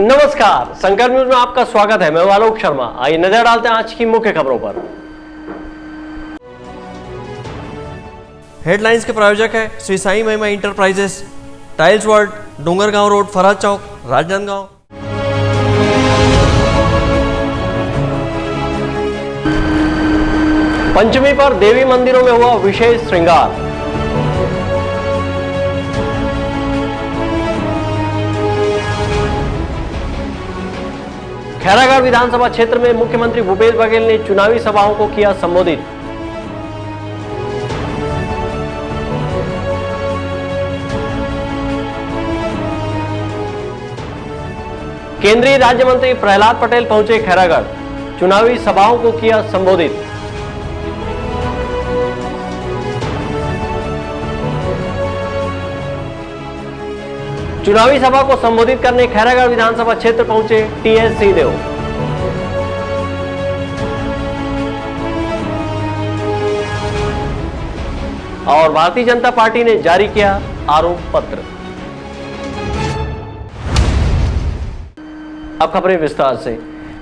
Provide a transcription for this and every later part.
नमस्कार, संकल्प न्यूज में आपका स्वागत है। मैं आलोक शर्मा। आइए नजर डालते हैं आज की मुख्य खबरों पर। हेडलाइंस के प्रायोजक है Shri Sai Mahima enterprises, tiles world, Dongargaon road, Faraz Chowk, Rajnandgaon. Panchami पर देवी मंदिरों में हुआ विशेष श्रृंगार। खैरागढ़ विधानसभा क्षेत्र में मुख्यमंत्री भूपेश बघेल ने चुनावी सभाओं को किया संबोधित। केंद्रीय राज्य मंत्री प्रहलाद पटेल पहुंचे खैरागढ़, चुनावी सभाओं को किया संबोधित। चुनावी सभा को संबोधित करने खैरागढ़ विधानसभा क्षेत्र पहुंचे टीएस सिंहदेव। और भारतीय जनता पार्टी ने जारी किया आरोप पत्र। अब खबरें विस्तार से।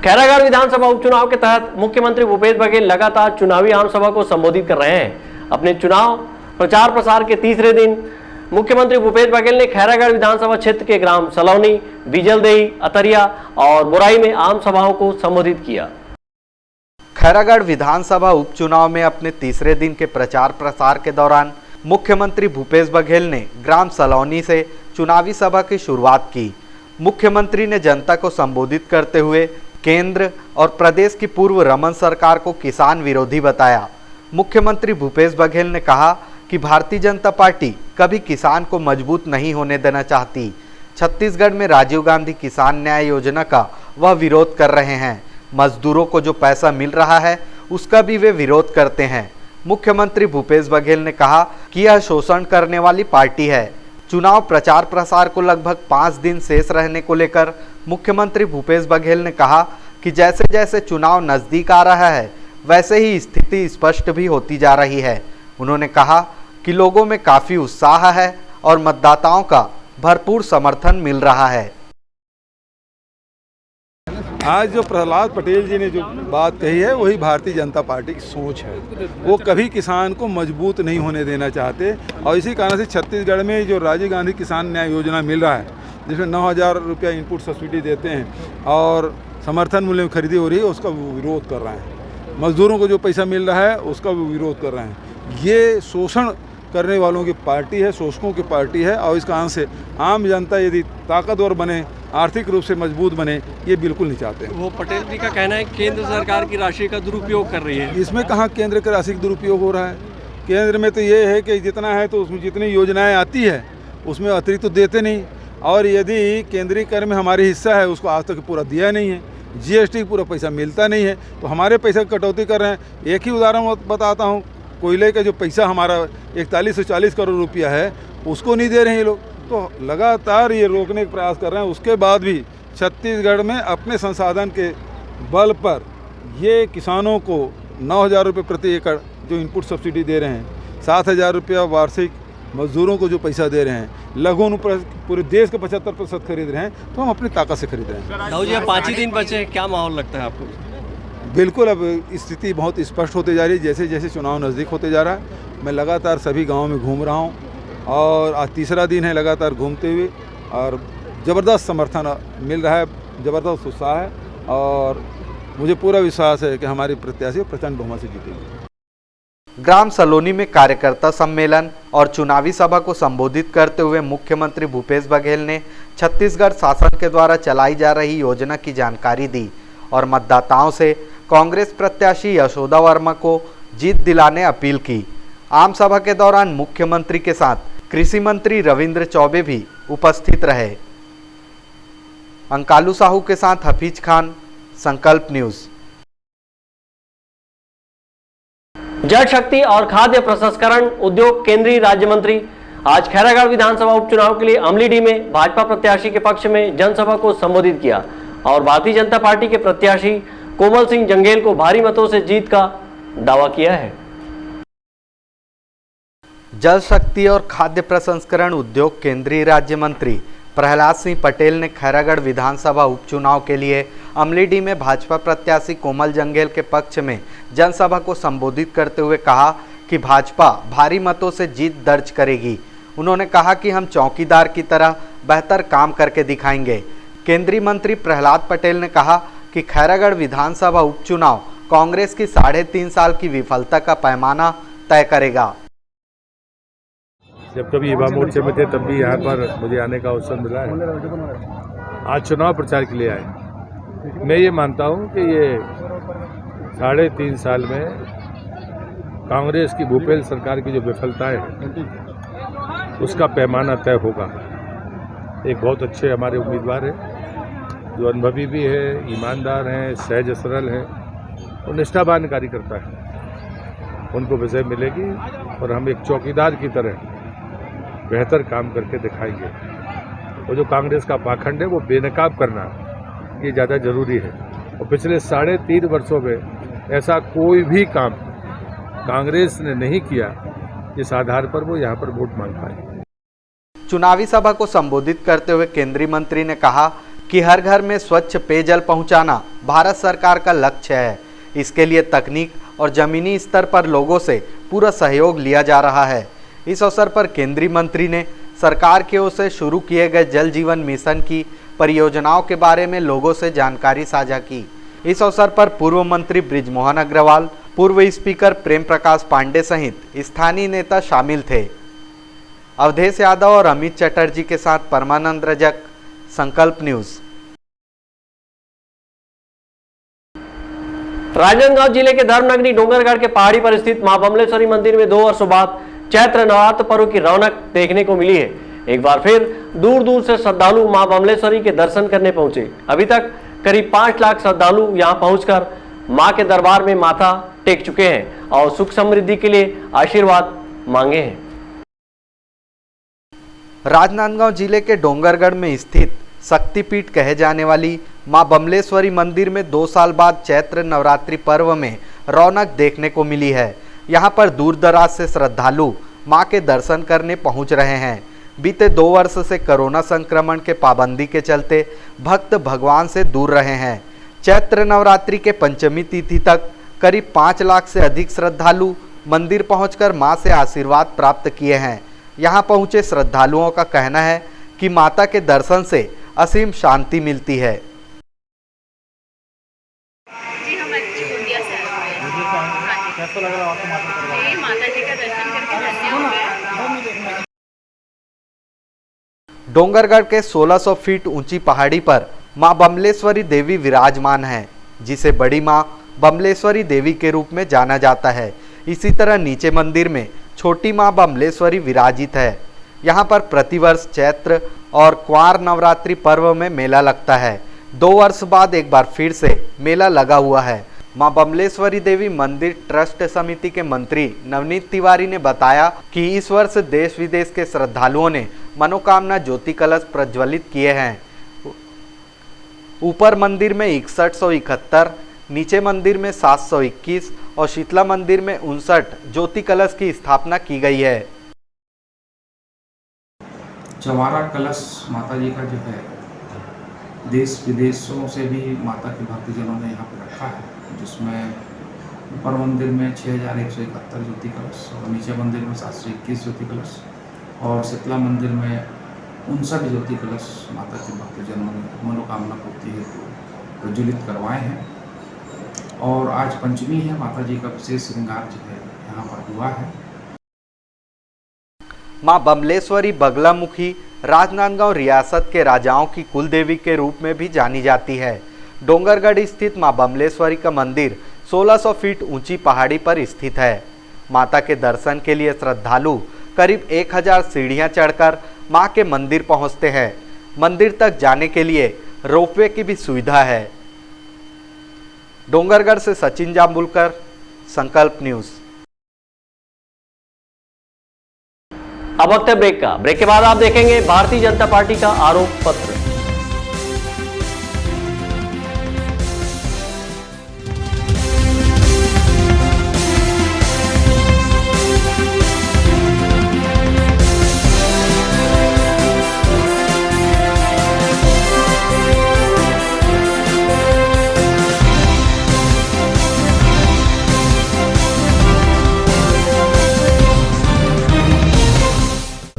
खैरागढ़ विधानसभा उपचुनाव के तहत मुख्यमंत्री भूपेश बघेल लगातार चुनावी आमसभा को संबोधित कर रहे हैं। अपने चुनाव प्रचार प्रसार के तीसरे दिन मुख्यमंत्री भूपेश बघेल ने खैरागढ़ विधानसभा क्षेत्र के ग्राम सलौनी, बीजलदेही, अतरिया और बुराई में आम सभाओं को संबोधित किया। खैरागढ़ विधानसभा उपचुनाव में अपने तीसरे दिन के प्रचार प्रसार के दौरान मुख्यमंत्री भूपेश बघेल ने ग्राम सलौनी से चुनावी सभा की शुरुआत की। मुख्यमंत्री ने जनता को संबोधित करते हुए केंद्र और प्रदेश की पूर्व रमन सरकार को किसान विरोधी बताया। मुख्यमंत्री भूपेश बघेल ने कहा कि भारतीय जनता पार्टी कभी किसान को मजबूत नहीं होने देना चाहती। छत्तीसगढ़ में राजीव गांधी किसान न्याय योजना का वह विरोध कर रहे हैं। मजदूरों को जो पैसा मिल रहा है उसका भी वे विरोध करते हैं। मुख्यमंत्री भूपेश बघेल ने कहा कि यह शोषण करने वाली पार्टी है। चुनाव प्रचार प्रसार को लगभग 5 दिन शेष रहने को लेकर मुख्यमंत्री भूपेश बघेल ने कहा कि जैसे जैसे चुनाव नजदीक आ रहा है वैसे ही स्थिति स्पष्ट भी होती जा रही है। उन्होंने कहा कि लोगों में काफी उत्साह है और मतदाताओं का भरपूर समर्थन मिल रहा है। आज जो प्रहलाद पटेल जी ने जो बात कही है वही भारतीय जनता पार्टी की सोच है। वो कभी किसान को मजबूत नहीं होने देना चाहते और इसी कारण से छत्तीसगढ़ में जो राजीव गांधी किसान न्याय योजना मिल रहा है, जिसमें 9,000 रुपया इनपुट सब्सिडी देते हैं और समर्थन मूल्य में खरीदी हो रही है, उसका विरोध कर रहे हैं। मजदूरों को जो पैसा मिल रहा है उसका भी विरोध कर रहे हैं। ये शोषण करने वालों की पार्टी है, शोषकों की पार्टी है और इस कारण से आम जनता यदि ताकतवर बने, आर्थिक रूप से मजबूत बने, ये बिल्कुल नहीं चाहते। वो पटेल जी का कहना है केंद्र सरकार की राशि का दुरुपयोग कर रही है। इसमें कहाँ केंद्र की राशि का दुरुपयोग हो रहा है? केंद्र में तो ये है कि जितना है तो उसमें जितनी योजनाएं आती है उसमें अतिरिक्त तो देते नहीं, और यदि केंद्रीय कर में हमारी हिस्सा है उसको आज तक पूरा दिया नहीं है। GST पूरा पैसा मिलता नहीं है तो हमारे पैसे की कटौती कर रहे हैं। एक ही उदाहरण बताता हूँ, कोयले का जो पैसा हमारा 41 से 40 करोड़ रुपया है उसको नहीं दे रहे हैं ये लोग। तो लगातार ये रोकने का प्रयास कर रहे हैं। उसके बाद भी छत्तीसगढ़ में अपने संसाधन के बल पर ये किसानों को 9,000 रुपये प्रति एकड़ जो इनपुट सब्सिडी दे रहे हैं, 7,000 रुपया वार्षिक मजदूरों को जो पैसा दे रहे हैं, लघु अनुप्रस्थ पूरे देश के 75% खरीद रहे हैं, तो हम अपनी ताकत से खरीद रहे हैं। दाऊ जी, 5 ही दिन बचे, क्या माहौल लगता है आपको? बिल्कुल, अब स्थिति बहुत स्पष्ट होते जा रही है। जैसे जैसे चुनाव नज़दीक होते जा रहा है, मैं लगातार सभी गाँव में घूम रहा हूँ और आज तीसरा दिन है लगातार घूमते हुए, और ज़बरदस्त समर्थन मिल रहा है, ज़बरदस्त उत्साह है और मुझे पूरा विश्वास है कि हमारी प्रत्याशी प्रचंड बहुमत से जीतेगी। ग्राम सलोनी में कार्यकर्ता सम्मेलन और चुनावी सभा को संबोधित करते हुए मुख्यमंत्री भूपेश बघेल ने छत्तीसगढ़ शासन के द्वारा चलाई जा रही योजना की जानकारी दी और मतदाताओं से कांग्रेस प्रत्याशी यशोदा वर्मा को जीत दिलाने अपील की। आम सभा के दौरान मुख्यमंत्री के साथ कृषि मंत्री रविंद्र चौबे भी उपस्थित रहे। अंकालू साहू के साथ हफीज खान, संकल्प न्यूज। जल शक्ति और खाद्य प्रसंस्करण उद्योग केंद्रीय राज्य मंत्री आज खैरागढ़ विधानसभा उपचुनाव के लिए अमलीडीह में भाजपा प्रत्याशी के पक्ष में जनसभा को संबोधित किया और भारतीय जनता पार्टी के प्रत्याशी कोमल सिंह जंगेल को भारी मतों से जीत का दावा किया है। जल शक्ति और खाद्य प्रसंस्करण उद्योग केंद्रीय राज्य मंत्री प्रहलाद सिंह पटेल ने खैरागढ़ विधानसभा उपचुनाव के लिए अमलीडीह में भाजपा प्रत्याशी कोमल जंगेल के पक्ष में जनसभा को संबोधित करते हुए कहा कि भाजपा भारी मतों से जीत दर्ज करेगी। उन्होंने कहा कि हम चौकीदार की तरह बेहतर काम करके दिखाएंगे। केंद्रीय मंत्री प्रहलाद पटेल ने कहा कि खैरागढ़ विधानसभा उपचुनाव कांग्रेस की 3.5 साल की विफलता का पैमाना तय करेगा। जब कभी युवा मोर्चे में थे तब भी यहाँ पर मुझे आने का अवसर मिला है। आज चुनाव प्रचार के लिए आए। मैं ये मानता हूँ कि ये 3.5 साल में कांग्रेस की भूपेंद्र सरकार की जो विफलताएं हैं उसका पैमाना तय होगा। एक बहुत अच्छे हमारे उम्मीदवार हैं जो अनुभवी भी है, ईमानदार हैं, सहज सरल हैं और निष्ठावान कार्यकर्ता है। उनको विजय मिलेगी और हम एक चौकीदार की तरह बेहतर काम करके दिखाएंगे। और जो कांग्रेस का पाखंड है वो बेनकाब करना ये ज़्यादा जरूरी है। और पिछले 3.5 वर्षों में ऐसा कोई भी काम कांग्रेस ने नहीं किया जिस आधार पर वो यहाँ पर वोट मांग पाए। चुनावी सभा को संबोधित करते हुए केंद्रीय मंत्री ने कहा कि हर घर में स्वच्छ पेयजल पहुंचाना भारत सरकार का लक्ष्य है। इसके लिए तकनीक और जमीनी स्तर पर लोगों से पूरा सहयोग लिया जा रहा है। इस अवसर पर केंद्रीय मंत्री ने सरकार की ओर से शुरू किए गए जल जीवन मिशन की परियोजनाओं के बारे में लोगों से जानकारी साझा की। इस अवसर पर पूर्व मंत्री बृजमोहन अग्रवाल, पूर्व स्पीकर प्रेम प्रकाश पांडे सहित स्थानीय नेता शामिल थे। अवधेश यादव और अमित चटर्जी के साथ परमानंद रजक, संकल्प न्यूज। राजनांदगांव जिले के धर्मनगरी डोंगरगढ़ के पहाड़ी पर स्थित मां बमलेश्वरी मंदिर में 2 वर्षों बाद चैत्र नवरात्र पर्व की रौनक देखने को मिली है। एक बार फिर दूर दूर से श्रद्धालु मां बमलेश्वरी के दर्शन करने पहुंचे। अभी तक करीब 5 लाख श्रद्धालु यहां पहुंचकर मां के दरबार में माथा टेक चुके हैं और सुख समृद्धि के लिए आशीर्वाद मांगे हैं। राजनांदगांव जिले के डोंगरगढ़ में स्थित शक्तिपीठ कहे जाने वाली मां बमलेश्वरी मंदिर में 2 साल बाद चैत्र नवरात्रि पर्व में रौनक देखने को मिली है। यहाँ पर दूर दराज से श्रद्धालु मां के दर्शन करने पहुँच रहे हैं। बीते 2 वर्ष से कोरोना संक्रमण के पाबंदी के चलते भक्त भगवान से दूर रहे हैं। चैत्र नवरात्रि के पंचमी तिथि तक करीब 5 लाख से अधिक श्रद्धालु मंदिर पहुंचकर मां से आशीर्वाद प्राप्त किए हैं। यहां पहुंचे श्रद्धालुओं का कहना है कि माता के दर्शन से असीम शांति मिलती है। जी हम अयोध्या से आए हैं। कैसा लग रहा है आपको माता जी का दर्शन करके धन्य हो गए। डोंगरगढ़ के 1600 फीट ऊंची पहाड़ी पर मां बमलेश्वरी देवी विराजमान है, जिसे बड़ी मां बमलेश्वरी देवी के रूप में जाना जाता है। इसी तरह नीचे मंदिर में छोटी मां बमलेश्वरी विराजित है। यहाँ पर प्रतिवर्ष चैत्र और क्वार नवरात्रि पर्व में मेला लगता है। 2 वर्ष बाद एक बार फिर से मेला लगा हुआ है। मां बमलेश्वरी देवी मंदिर ट्रस्ट समिति के मंत्री नवनीत तिवारी ने बताया कि इस वर्ष देश विदेश के श्रद्धालुओं ने मनोकामना ज्योति कलश प्रज्वलित किए हैं। ऊपर मंदिर में 6171, नीचे मंदिर में 721 और शीतला मंदिर में 59 ज्योति कलश की स्थापना की गई है। चवारा कलश माता जी का जो है देश विदेशों से भी माता के भक्तजनों ने यहाँ पे रखा है, जिसमें ऊपर मंदिर में 6171 ज्योति कलश और नीचे मंदिर में 721 ज्योति कलश और शीतला मंदिर में 59 ज्योति कलश माता के भक्तजनों ने मनोकामना पूर्ति हेतु प्रज्वलित करवाए हैं। और आज पंचमी है, माता जी का विशेष श्रृंगार जो है यहाँ पर हुआ है। मां बमलेश्वरी बगलामुखी राजनांदगांव रियासत के राजाओं की कुल देवी के रूप में भी जानी जाती है। डोंगरगढ़ स्थित मां बमलेश्वरी का मंदिर 1600 फीट ऊंची पहाड़ी पर स्थित है। माता के दर्शन के लिए श्रद्धालु करीब 1000 सीढ़ियां चढ़कर मां के मंदिर पहुंचते हैं। मंदिर तक जाने के लिए रोपवे की भी सुविधा है। डोंगरगढ़ से सचिन जाम्बुलकर, संकल्प न्यूज। अब वक्त है ब्रेक का। ब्रेक के बाद आप देखेंगे भारतीय जनता पार्टी का आरोप पत्र।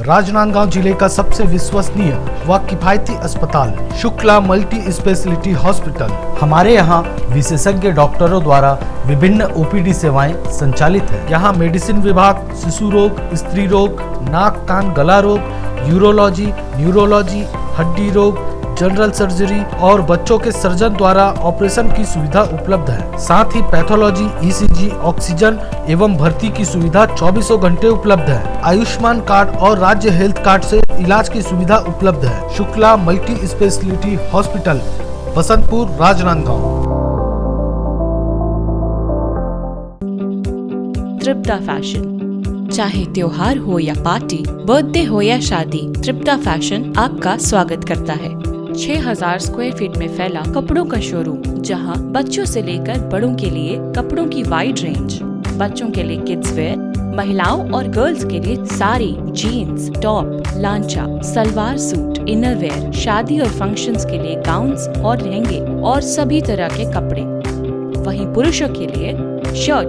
राजनांदगांव जिले का सबसे विश्वसनीय व किफायती अस्पताल शुक्ला मल्टी स्पेशलिटी हॉस्पिटल। हमारे यहाँ विशेषज्ञ डॉक्टरों द्वारा विभिन्न ओपीडी सेवाएं संचालित है। यहाँ मेडिसिन विभाग, शिशु रोग, स्त्री रोग, नाक कान गला रोग, यूरोलॉजी, न्यूरोलॉजी, हड्डी रोग, जनरल सर्जरी और बच्चों के सर्जन द्वारा ऑपरेशन की सुविधा उपलब्ध है। साथ ही पैथोलॉजी, ईसीजी, ऑक्सीजन एवं भर्ती की सुविधा 24 घंटे उपलब्ध है। आयुष्मान कार्ड और राज्य हेल्थ कार्ड से इलाज की सुविधा उपलब्ध है। Shukla multi speciality hospital, Basantpur, Rajnandgaon. Tripta fashion, चाहे त्योहार हो या पार्टी, बर्थडे हो या शादी, तृप्ता फैशन आपका स्वागत करता है। 6000 स्क्वायर फीट में फैला कपड़ों का शोरूम, जहां बच्चों से लेकर बड़ों के लिए कपड़ों की वाइड रेंज। बच्चों के लिए किड्स वेयर, महिलाओं और गर्ल्स के लिए साड़ी, जीन्स, टॉप, लांचा, सलवार सूट, इनर वेयर, शादी और फंक्शंस के लिए गाउन्स और लहंगे और सभी तरह के कपड़े। वहीं पुरुषों के लिए shirt,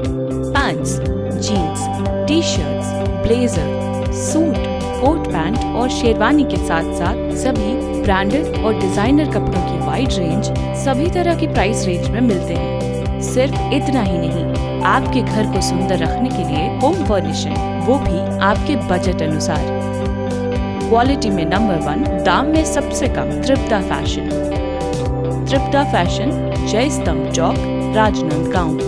pants, jeans, T shirts, blazer, suit, coat pant और शेरवानी के साथ साथ सभी ब्रांडेड और डिजाइनर कपड़ों की वाइड रेंज सभी तरह की प्राइस रेंज में मिलते हैं। सिर्फ इतना ही नहीं, आपके घर को सुंदर रखने के लिए होम फर्निशिंग, वो भी आपके बजट अनुसार। क्वालिटी में नंबर 1, दाम में सबसे कम। तृप्ता फैशन, तृप्ता फैशन, जय स्तंभ चौक, राजनांदगांव।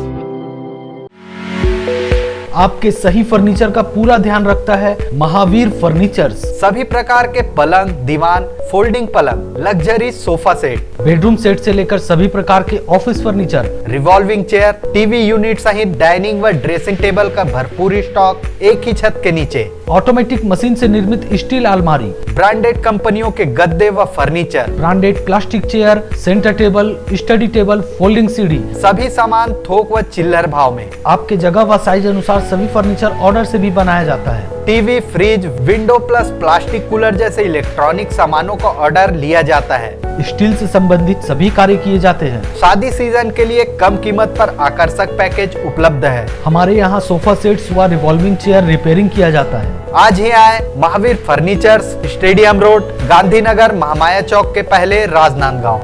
आपके सही फर्नीचर का पूरा ध्यान रखता है महावीर फर्नीचर्स। सभी प्रकार के पलंग, दीवान, फोल्डिंग पलंग, luxury sofa set, bedroom set से लेकर सभी प्रकार के office furniture, revolving chair, TV unit सहित डाइनिंग व ड्रेसिंग टेबल का भरपूर स्टॉक एक ही छत के नीचे। ऑटोमेटिक मशीन से निर्मित स्टील अलमारी, ब्रांडेड कंपनियों के गद्दे व furniture, branded plastic chair, centre table, study table, folding सीढ़ी, सभी सामान थोक व चिल्लर भाव में। आपके जगह व साइज अनुसार सभी फर्नीचर ऑर्डर से भी बनाया जाता है। TV, fridge, window plus plastic cooler जैसे इलेक्ट्रॉनिक सामानों का ऑर्डर लिया जाता है। स्टील से संबंधित सभी कार्य किए जाते हैं। शादी सीजन के लिए कम कीमत पर आकर्षक पैकेज उपलब्ध है। हमारे यहाँ सोफा सेट्स व रिवॉल्विंग चेयर रिपेयरिंग किया जाता है। आज ही आए Mahavir furnitures, stadium road, Gandhinagar, Mahamaya Chowk के पहले, राजनांदगांव।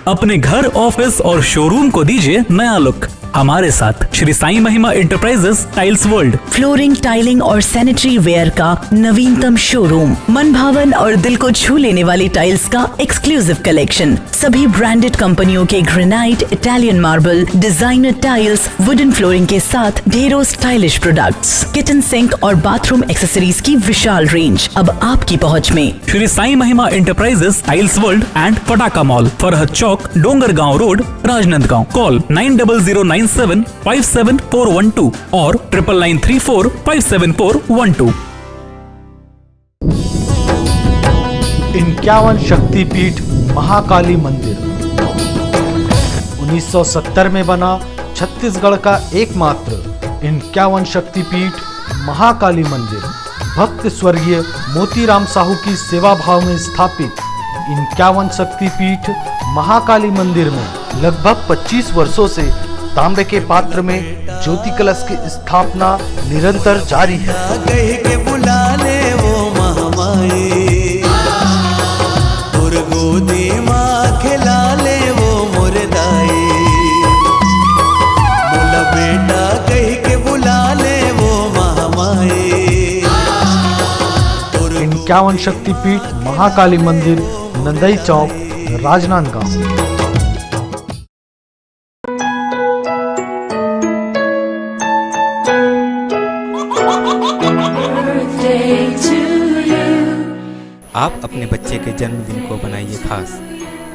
अपने घर, ऑफिस और शोरूम को दीजिए नया लुक हमारे साथ Shri Sai Mahima enterprises tiles world. Flooring, tiling और सैनिटरी वेयर का नवीनतम शोरूम, मन भावन और दिल को छू लेने वाली टाइल्स का एक्सक्लूसिव कलेक्शन, सभी ब्रांडेड कंपनियों के granite, Italian marble, designer tiles, wooden flooring के साथ ढेरों स्टाइलिश प्रोडक्ट्स, किचन सिंक और बाथरूम एक्सेसरीज की विशाल रेंज अब आपकी पहुंच में। Shri Sai Mahima enterprises tiles world and Pataka mall, Farhad Chowk, Dongargaon road, Rajnandgaon. Call 9009975412 और 9934574412। 51 शक्तिपीठ महाकाली मंदिर 1970 में बना छत्तीसगढ़ का एकमात्र 51 शक्तिपीठ महाकाली मंदिर भक्त स्वर्गीय मोतीराम साहू की सेवा भाव में स्थापित 51 शक्तिपीठ महाकाली मंदिर में लगभग 25 वर्षों से तांबे के पात्र में ज्योति कलश की स्थापना निरंतर जारी है। के बुला ले वो महामाई, गोदी माँ खिला ले वो मुर्दाई, बोला बेटा कह के बुला ले वो महामाई। 51 शक्तिपीठ महाकाली मंदिर, नंदई चौक, राजनांदगांव। आप अपने बच्चे के जन्मदिन को बनाइए खास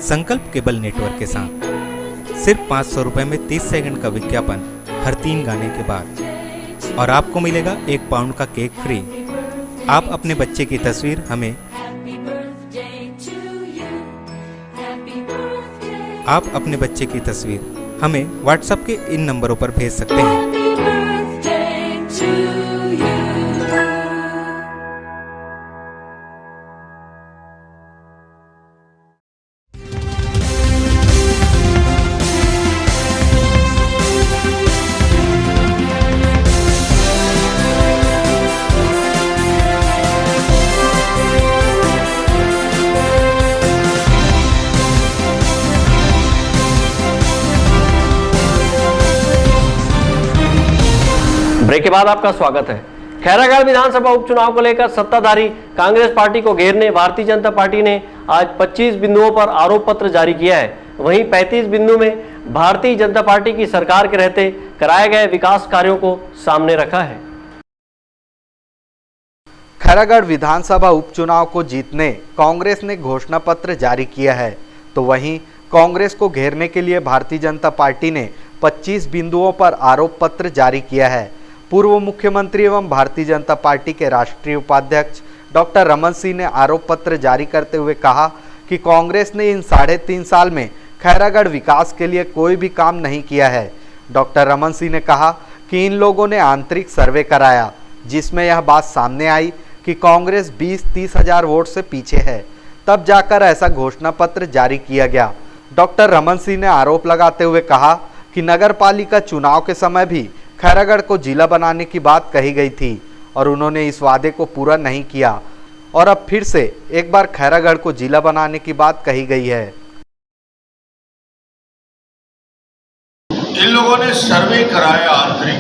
संकल्प केबल नेटवर्क के साथ। सिर्फ 500 रुपए में 30 सेकंड का विज्ञापन हर 3 गाने के बाद, और आपको मिलेगा 1 पाउंड का केक फ्री। आप अपने बच्चे की तस्वीर हमें व्हाट्सएप के इन नंबरों पर भेज सकते हैं। ब्रेक के बाद आपका स्वागत है। खैरागढ़ विधानसभा उपचुनाव को लेकर सत्ताधारी कांग्रेस पार्टी को घेरने भारतीय जनता पार्टी ने आज 25 बिंदुओं पर आरोप पत्र जारी किया है। वहीं 35 बिंदु में भारतीय जनता पार्टी की सरकार के रहते कराए गए विकास कार्यों को सामने रखा है। खैरागढ़ विधानसभा उपचुनाव को जीतने कांग्रेस ने घोषणा पत्र जारी किया है, तो वहीं कांग्रेस को घेरने के लिए भारतीय जनता पार्टी ने 25 बिंदुओं पर आरोप पत्र जारी किया है। पूर्व मुख्यमंत्री एवं भारतीय जनता पार्टी के राष्ट्रीय उपाध्यक्ष डॉक्टर रमन सिंह ने आरोप पत्र जारी करते हुए कहा कि कांग्रेस ने इन 3.5 साल में खैरागढ़ विकास के लिए कोई भी काम नहीं किया है। डॉक्टर रमन सिंह ने कहा कि इन लोगों ने आंतरिक सर्वे कराया, जिसमें यह बात सामने आई कि कांग्रेस 20-30 हजार वोट से पीछे है, तब जाकर ऐसा घोषणा पत्र जारी किया गया। डॉक्टर रमन सिंह ने आरोप लगाते हुए कहा कि नगर पालिका चुनाव के समय भी खैरागढ़ को जिला बनाने की बात कही गई थी और उन्होंने इस वादे को पूरा नहीं किया और अब फिर से एक बार खैरागढ़ को जिला बनाने की बात कही गई है। इन लोगों ने सर्वे कराया आंतरिक,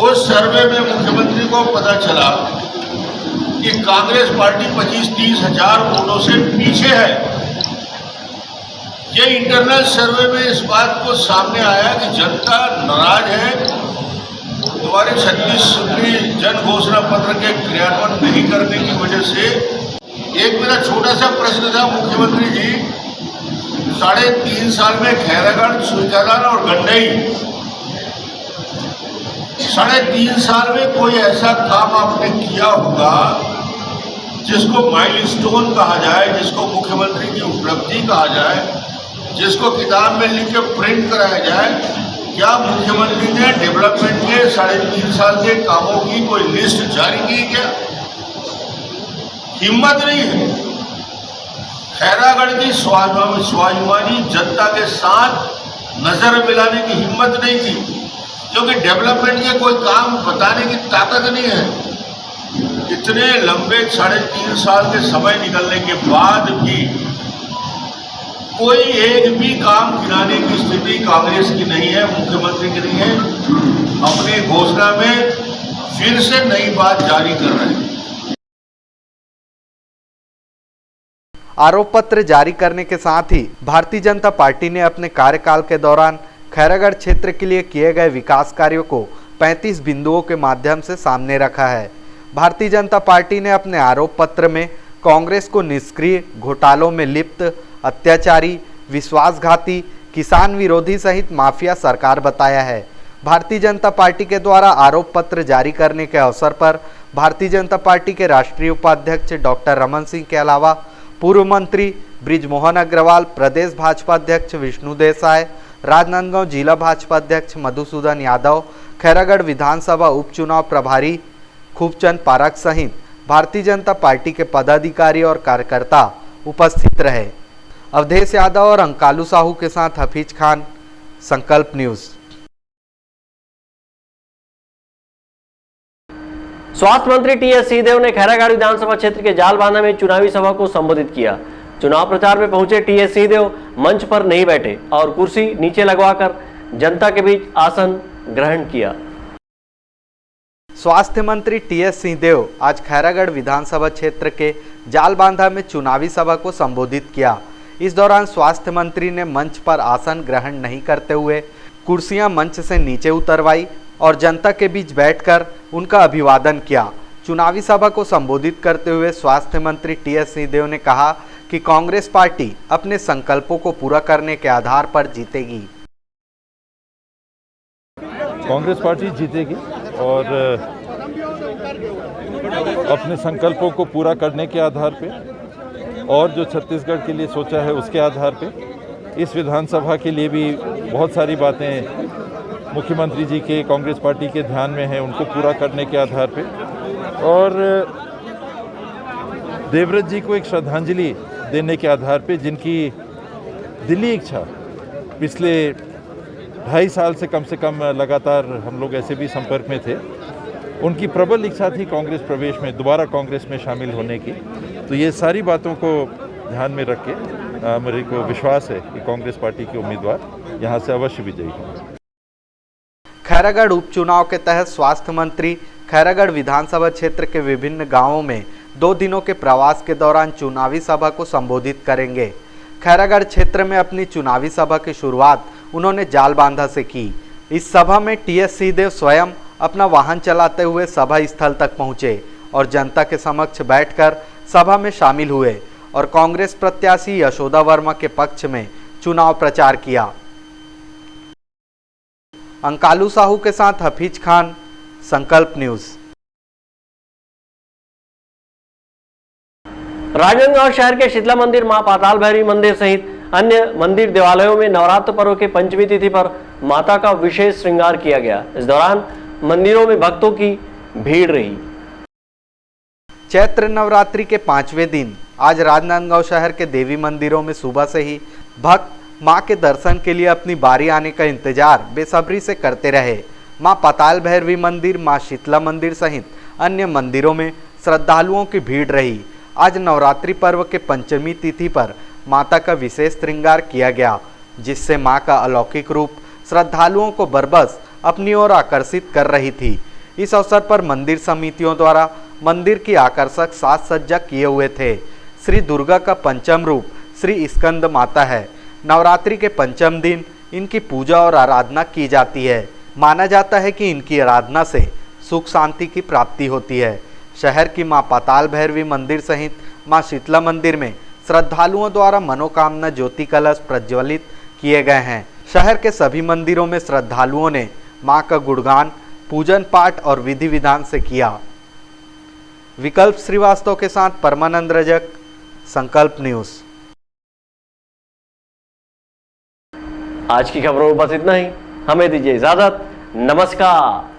उस सर्वे में मुख्यमंत्री को पता चला कि कांग्रेस पार्टी 25-30 हजार वोटों से पीछे है। ये इंटरनल सर्वे में इस बात को सामने आया कि जनता नाराज है, तुम्हारे 36 सूत्री जन घोषणा पत्र के क्रियान्वयन नहीं करने की वजह से। एक मेरा छोटा सा प्रश्न था मुख्यमंत्री जी, 3.5 साल में खैरागढ़, सुरजालाल और गंडई 3.5 साल में कोई ऐसा काम आपने किया होगा जिसको माइलस्टोन कहा जाए, जिसको मुख्यमंत्री की उपलब्धि कहा जाए, जिसको किताब में लिख के प्रिंट कराया जाए। क्या मुख्यमंत्री ने डेवलपमेंट के 3.5 साल के कामों की कोई लिस्ट जारी की? क्या हिम्मत नहीं है? खैरागढ़ की स्वाभिमानी जनता के साथ नजर मिलाने की हिम्मत नहीं थी, क्योंकि डेवलपमेंट के कोई काम बताने की ताकत नहीं है। इतने लंबे 3.5 साल के समय निकलने के बाद भी कोई एक भी काम गिनाने की स्थिति कांग्रेस की नहीं है, मुख्यमंत्री की नहीं है। अपनी घोषणा में फिर से नई बात जारी कर रहे हैं। आरोप पत्र जारी करने के साथ ही भारतीय जनता पार्टी ने अपने कार्यकाल के दौरान खैरागढ़ क्षेत्र के लिए किए गए विकास कार्यों को 35 बिंदुओं के माध्यम से सामने रखा है। भारतीय जनता पार्टी ने अपने आरोप पत्र में कांग्रेस को निष्क्रिय, घोटालों में लिप्त, अत्याचारी, विश्वासघाती, किसान विरोधी सहित माफिया सरकार बताया है। भारतीय जनता पार्टी के द्वारा आरोप पत्र जारी करने के अवसर पर भारतीय जनता पार्टी के राष्ट्रीय उपाध्यक्ष डॉक्टर रमन सिंह के अलावा पूर्व मंत्री बृजमोहन अग्रवाल, प्रदेश भाजपा अध्यक्ष विष्णु देसाई, राजनांदगांव जिला भाजपा अध्यक्ष मधुसूदन यादव, खैरागढ़ विधानसभा उपचुनाव प्रभारी खूबचंद पारक सहित भारतीय जनता पार्टी के पदाधिकारी और कार्यकर्ता उपस्थित रहे। अवधेश यादव और अंकालू साहू के साथ हफीज खान, संकल्प न्यूज। स्वास्थ्य मंत्री टीएस सिंहदेव ने खैरागढ़ विधानसभा क्षेत्र के जालबांधा में चुनावी सभा को संबोधित किया। चुनाव प्रचार में पहुंचे टीएस सिंहदेव मंच पर नहीं बैठे और कुर्सी नीचे लगवाकर जनता के बीच आसन ग्रहण किया। स्वास्थ्य मंत्री टीएस सिंहदेव आज खैरागढ़ विधानसभा क्षेत्र के जालबांधा में चुनावी सभा को संबोधित किया। इस दौरान स्वास्थ्य मंत्री ने मंच पर आसन ग्रहण नहीं करते हुए कुर्सियां मंच से नीचे उतरवाई और जनता के बीच बैठकर उनका अभिवादन किया। चुनावी सभा को संबोधित करते हुए स्वास्थ्य मंत्री टीएस सिंहदेव ने कहा कि कांग्रेस पार्टी अपने संकल्पों को पूरा करने के आधार पर जीतेगी। कांग्रेस पार्टी जीतेगी और अपने संकल्पों को पूरा करने के आधार पे और जो छत्तीसगढ़ के लिए सोचा है उसके आधार पे इस विधानसभा के लिए भी बहुत सारी बातें मुख्यमंत्री जी के, कांग्रेस पार्टी के ध्यान में हैं, उनको पूरा करने के आधार पे और देवव्रत जी को एक श्रद्धांजलि देने के आधार पे, जिनकी दिली इच्छा पिछले 2.5 साल से कम लगातार हम लोग ऐसे भी संपर्क में थे, उनकी प्रबल इच्छा थी कांग्रेस प्रवेश में, दोबारा कांग्रेस में शामिल होने की। तो ये सारी बातों को ध्यान में रख के मेरे को विश्वास है कि कांग्रेस पार्टी के उम्मीदवार यहाँ से अवश्य विजयी होंगे। खैरागढ़ उपचुनाव के तहत स्वास्थ्य मंत्री खैरागढ़ विधानसभा क्षेत्र के विभिन्न गांवों में 2 दिनों के प्रवास के दौरान चुनावी सभा को संबोधित करेंगे। खैरागढ़ क्षेत्र में अपनी चुनावी सभा की शुरुआत उन्होंने जालबांधा से की। इस सभा में टीएस सिंहदेव स्वयं अपना वाहन चलाते हुए सभा स्थल तक पहुंचे और जनता के समक्ष बैठकर सभा में शामिल हुए और कांग्रेस प्रत्याशी यशोदा वर्मा के पक्ष में चुनाव प्रचार किया। अंकालू साहू के साथ हफीज खान, संकल्प न्यूज। राजनांदगांव शहर के शीतला मंदिर, मां पाताल भैरवी मंदिर सहित अन्य मंदिर देवालयों में नवरात्र पर्व के पंचमी तिथि पर माता का विशेष श्रृंगार किया गया। इस दौरान मंदिरों में भक्तों की भीड़ रही। चैत्र नवरात्रि के 5वें दिन आज राजनांदगांव शहर के देवी मंदिरों में सुबह से ही भक्त मां के दर्शन के लिए अपनी बारी आने का इंतजार बेसब्री से करते रहे। मां पाताल भैरवी मंदिर, मां शीतला मंदिर सहित अन्य मंदिरों में श्रद्धालुओं की भीड़ रही। आज नवरात्रि पर्व के पंचमी तिथि पर माता का विशेष श्रृंगार किया गया, जिससे मां का अलौकिक रूप श्रद्धालुओं को बरबस अपनी ओर आकर्षित कर रही थी। इस अवसर पर मंदिर समितियों द्वारा मंदिर की आकर्षक साज सज्जा किए हुए थे। श्री दुर्गा का पंचम रूप श्री स्कंद माता है। नवरात्रि के पंचम दिन इनकी पूजा और आराधना की जाती है। माना जाता है कि इनकी आराधना से सुख शांति की प्राप्ति होती है। शहर की मां पाताल भैरवी मंदिर सहित मां शीतला मंदिर में श्रद्धालुओं द्वारा मनोकामना ज्योति कलश प्रज्वलित किए गए हैं। शहर के सभी मंदिरों में श्रद्धालुओं ने मां का गुणगान, पूजन पाठ और विधि विधान से किया। विकल्प श्रीवास्तव के साथ परमानंद रजक, संकल्प न्यूज। आज की खबरों में बस इतना ही। हमें दीजिए इजाजत। नमस्कार।